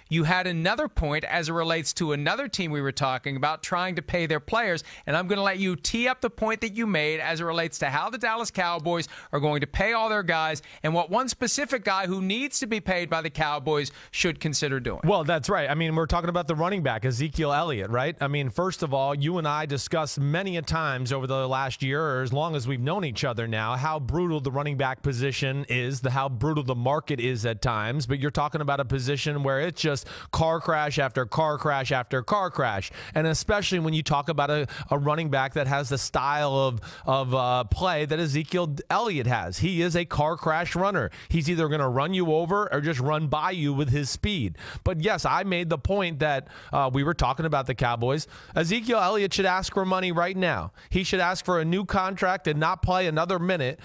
you had another point as it relates to another team we were talking about trying to pay their players, and I'm going to let you tee up the point that you made as it relates to how the Dallas Cowboys are going to pay all their guys and what one specific guy who needs to be paid by the Cowboys should consider doing. Well, that's right. I mean, we're talking about the running back, Ezekiel Elliott, right? I mean, first of all, you and I discussed many a times over the last year, or as long as we've known each other now, how brutal the running back position is, how brutal the market is at times. But you're talking about a position where it's just car crash after car crash after car crash. And especially when you talk about a running back that has the style of play that Ezekiel Elliott has. He is a car crash runner. He's either going to run you over or just run by you with his speed. But yes, I made the point that we were talking about the Cowboys. Ezekiel Elliott should ask for money right now. He should ask for a new contract and not play another minute.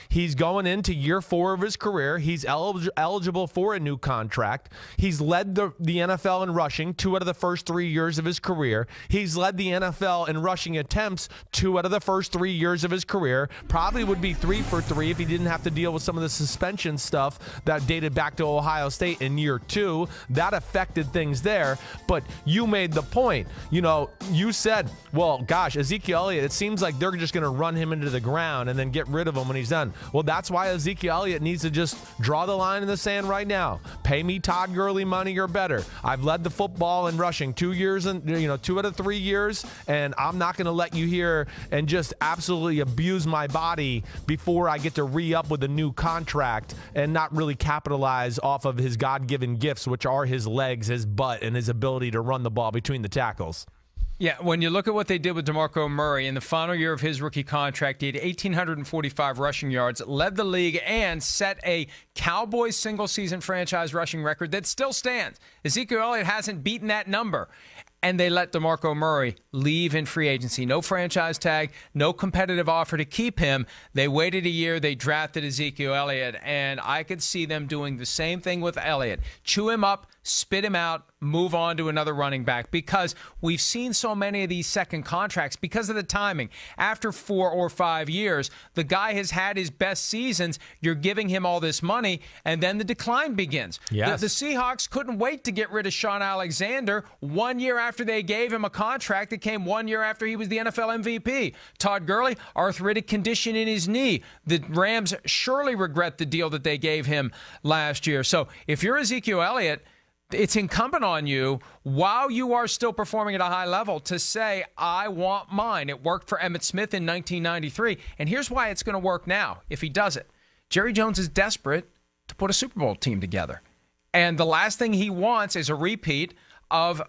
He's going into year 4 of his career. He's eligible for a new contract. He's led the NFL in rushing 2 out of the first 3 years of his career. He's led the NFL in rushing attempts 2 out of the first 3 years of his career. Probably would be 3 for 3 if he didn't have to deal with some of the suspension stuff that dated back to Ohio State in year 2. That affected things there. But you made the point. You know, you said, well, gosh, Ezekiel Elliott, it seems like they're just going to run him into the ground and then get rid of him when he's done. Well, that's why Ezekiel Elliott needs to just draw the line in the sand right now. Pay me Todd Gurley money or better. I've led the football in rushing 2 years and 2 out of 3 years, and I'm not going to let you here and just absolutely abuse my body before I get to re-up with a new contract and not really capitalize off of his God-given gifts, which are his legs, his butt, and his ability to run the ball between the tackles. Yeah, when you look at what they did with DeMarco Murray in the final year of his rookie contract, he had 1,845 rushing yards, led the league, and set a Cowboys single-season franchise rushing record that still stands. Ezekiel Elliott hasn't beaten that number. And they let DeMarco Murray leave in free agency. No franchise tag, no competitive offer to keep him. They waited a year. They drafted Ezekiel Elliott. And I could see them doing the same thing with Elliott. Chew him up, spit him out, move on to another running back, because we've seen so many of these second contracts because of the timing. After 4 or 5 years, the guy has had his best seasons. You're giving him all this money, and then the decline begins. Yes. The Seahawks couldn't wait to get rid of Shaun Alexander 1 year after they gave him a contract that came 1 year after he was the NFL MVP. Todd Gurley, arthritic condition in his knee. The Rams surely regret the deal that they gave him last year. So if you're Ezekiel Elliott, it's incumbent on you, while you are still performing at a high level, to say, I want mine. It worked for Emmitt Smith in 1993, and here's why it's going to work now if he does it. Jerry Jones is desperate to put a Super Bowl team together, and the last thing he wants is a repeat of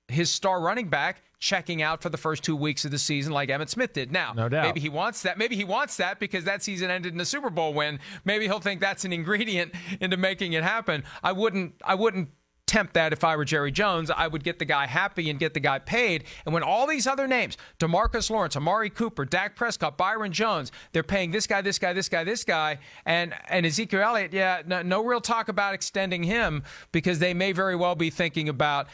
his star running back checking out for the first 2 weeks of the season like Emmitt Smith did. Now, no doubt. Maybe he wants that. Maybe he wants that because that season ended in a Super Bowl win. Maybe he'll think that's an ingredient into making it happen. I wouldn't tempt that if I were Jerry Jones. I would get the guy happy and get the guy paid. And when all these other names, DeMarcus Lawrence, Amari Cooper, Dak Prescott, Byron Jones, they're paying this guy, this guy, this guy, this guy, and Ezekiel Elliott, yeah, no real talk about extending him, because they may very well be thinking about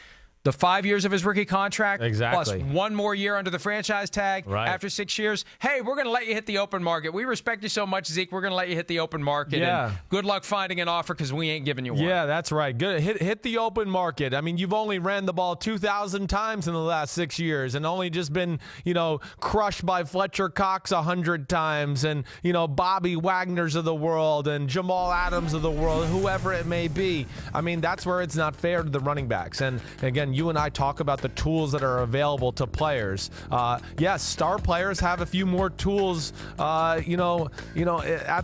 the 5 years of his rookie contract, exactly, plus 1 more year under the franchise tag after 6 years. Hey, we're going to let you hit the open market. We respect you so much, Zeke. We're going to let you hit the open market. Yeah. And good luck finding an offer, because we ain't giving you one. Yeah, that's right. Good. Hit the open market. I mean, you've only ran the ball 2,000 times in the last 6 years and only just been, crushed by Fletcher Cox 100 times and, Bobby Wagner's of the world and Jamal Adams of the world, whoever it may be. I mean, that's where it's not fair to the running backs. And again, you and I talk about the tools that are available to players. Yes, star players have a few more tools, at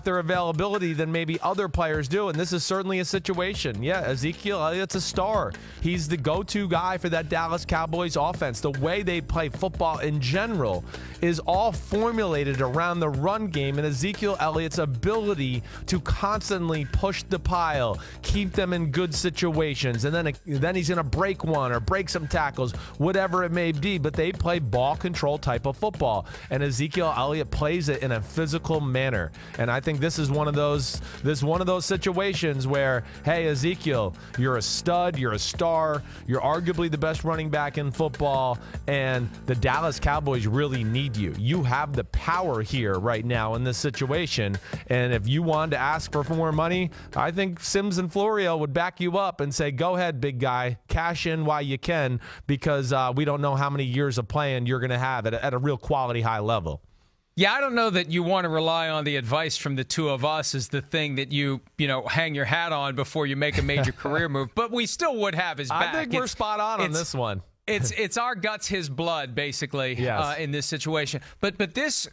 their availability than maybe other players do, and this is certainly a situation. Yeah, Ezekiel Elliott's a star. He's the go-to guy for that Dallas Cowboys offense. The way they play football in general is all formulated around the run game and Ezekiel Elliott's ability to constantly push the pile, keep them in good situations, and then he's going to break one or break some tackles, whatever it may be, but they play ball control type of football. And Ezekiel Elliott plays it in a physical manner. And I think this is one of those situations where, hey, Ezekiel, you're a stud, you're a star, you're arguably the best running back in football, and the Dallas Cowboys really need you. You have the power here right now in this situation, and if you wanted to ask for more money, I think Sims and Florio would back you up and say, go ahead, big guy, cash in while you can, because we don't know how many years of playing you're going to have at a real quality high level. Yeah, I don't know that you want to rely on the advice from the two of us as the thing that you hang your hat on before you make a major career move, but we still would have his back. I think we're spot on this one. It's our guts, his blood, basically, yes. In this situation. But this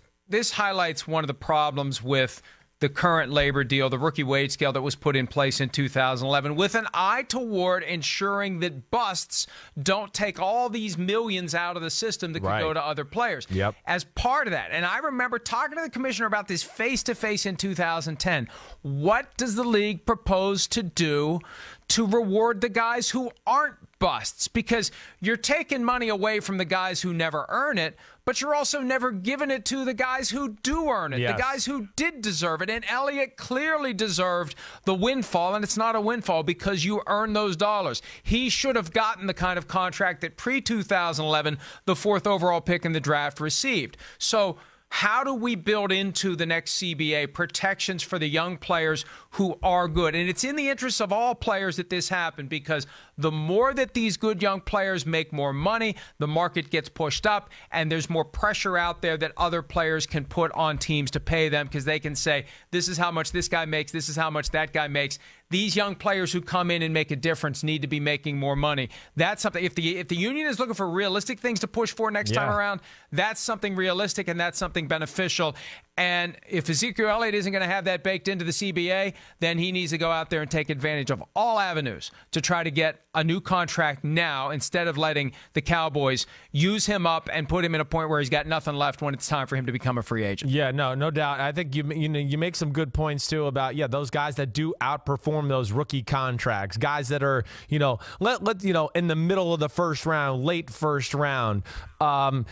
highlights one of the problems with the current labor deal, the rookie wage scale that was put in place in 2011, with an eye toward ensuring that busts don't take all these millions out of the system that could go to other players. Yep. As part of that, and I remember talking to the commissioner about this face-to-face in 2010, what does the league propose to do to reward the guys who aren't busts? Because you're taking money away from the guys who never earn it, but you're also never giving it to the guys who do earn it, the guys who did deserve it. And Elliott clearly deserved the windfall, and it's not a windfall because you earned those dollars. He should have gotten the kind of contract that pre-2011, the 4th overall pick in the draft, received. So how do we build into the next CBA protections for the young players who are good? And it's in the interest of all players that this happen, because the more that these good young players make more money, the market gets pushed up, and there's more pressure out there that other players can put on teams to pay them, because they can say, this is how much this guy makes, this is how much that guy makes. These young players who come in and make a difference need to be making more money. That's something. If the union is looking for realistic things to push for next time around, that's something realistic and that's something beneficial. And if Ezekiel Elliott isn't going to have that baked into the CBA, then he needs to go out there and take advantage of all avenues to try to get a new contract now, instead of letting the Cowboys use him up and put him in a point where he's got nothing left when it's time for him to become a free agent. Yeah, no doubt. I think you make some good points too about those guys that do outperform those rookie contracts, guys that are in the middle of the first round, late first round. I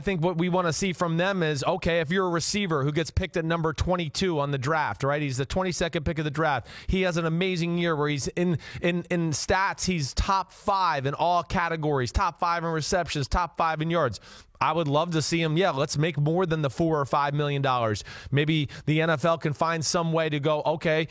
think what we want to see from them is, okay, if you're a receiver who gets picked at number 22 on the draft, right? He's the 22nd pick of the draft. He has an amazing year where he's in stats, he's top 5 in all categories, top 5 in receptions, top 5 in yards. I would love to see him. Let's make more than the $4 or $5 million. Maybe the NFL can find some way to go, okay,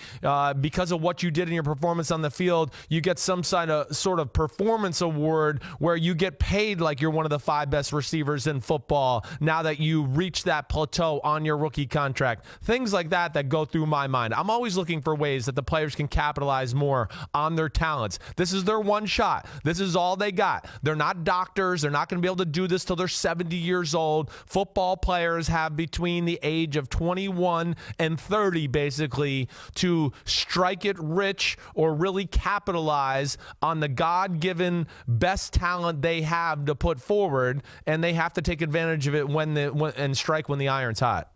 because of what you did in your performance on the field, you get some sort of performance award where you get paid like you're one of the 5 best receivers in football now that you reach that plateau on your rookie contract. Things like that go through my mind. I'm always looking for ways that the players can capitalize more on their talents. This is their one shot. This is all they got. They're not doctors. They're not going to be able to do this till they're 70 years old. Football players have between the age of 21 and 30 basically to strike it rich or really capitalize on the God-given best talent they have to put forward, and they have to take advantage of it and strike when the iron's hot.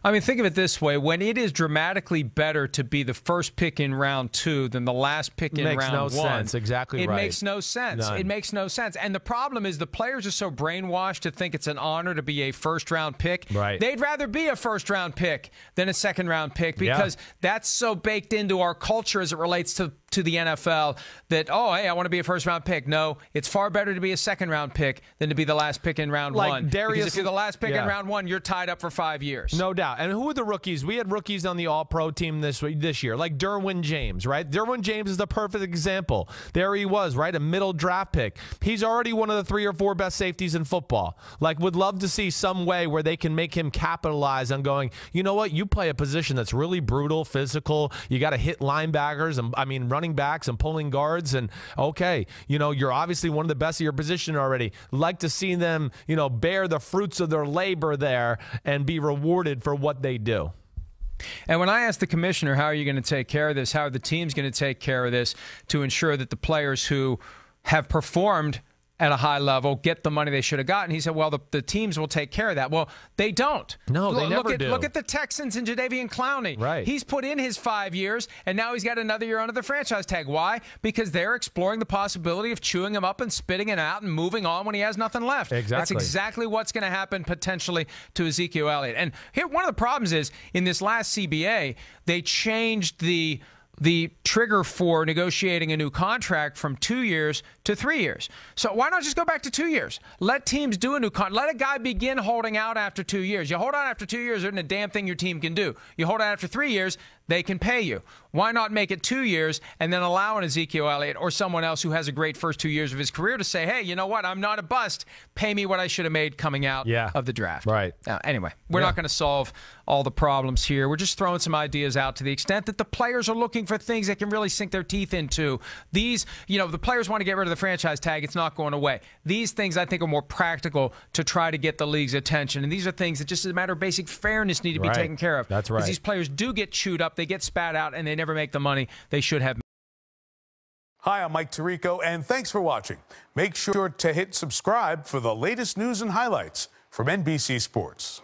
I mean, think of it this way. When it is dramatically better to be the first pick in round 2 than the last pick in round 1. It makes no sense. Exactly right. It makes no sense. None. It makes no sense. And the problem is the players are so brainwashed to think it's an honor to be a first-round pick. Right. They'd rather be a first-round pick than a second-round pick, because that's so baked into our culture as it relates to the NFL that, oh, hey, I want to be a first-round pick. No, it's far better to be a second-round pick than to be the last pick in round 1. Because if you're the last pick in round 1, you're tied up for 5 years. No doubt. And who are the rookies? We had rookies on the All-Pro team this year, like Derwin James, right? Derwin James is the perfect example. There he was, right? A middle draft pick. He's already one of the 3 or 4 best safeties in football. Like, would love to see some way where they can make him capitalize on going, you know what? You play a position that's really brutal, physical. You got to hit linebackers and running backs and pulling guards. And okay, you're obviously one of the best of your position already. Like to see them, bear the fruits of their labor there and be rewarded for what they do. And when I asked the commissioner, how are you going to take care of this? How are the teams going to take care of this to ensure that the players who have performed at a high level get the money they should have gotten. He said, well, the teams will take care of that. Well, they don't. No, they never do. Look at the Texans and Jadeveon Clowney. Right. He's put in his 5 years, and now he's got another year under the franchise tag. Why? Because they're exploring the possibility of chewing him up and spitting it out and moving on when he has nothing left. Exactly. That's exactly what's going to happen potentially to Ezekiel Elliott. And here, one of the problems is in this last CBA, they changed the trigger for negotiating a new contract from 2 years to 3 years. So why not just go back to 2 years? Let teams do a new contract. Let a guy begin holding out after 2 years. You hold out after 2 years, there isn't a damn thing your team can do. You hold out after 3 years, they can pay you. Why not make it 2 years and then allow an Ezekiel Elliott or someone else who has a great first 2 years of his career to say, hey, you know what? I'm not a bust. Pay me what I should have made coming out of the draft. Right. Anyway, we're not going to solve all the problems here. We're just throwing some ideas out to the extent that the players are looking for things that can really sink their teeth into. These, the players want to get rid of the franchise tag. It's not going away. These things, I think, are more practical to try to get the league's attention. And these are things that just as a matter of basic fairness need to be taken care of. That's right. Because these players do get chewed up. They get spat out, and they never make the money they should have. Hi, I'm Mike Tirico, and thanks for watching. Make sure to hit subscribe for the latest news and highlights from NBC Sports.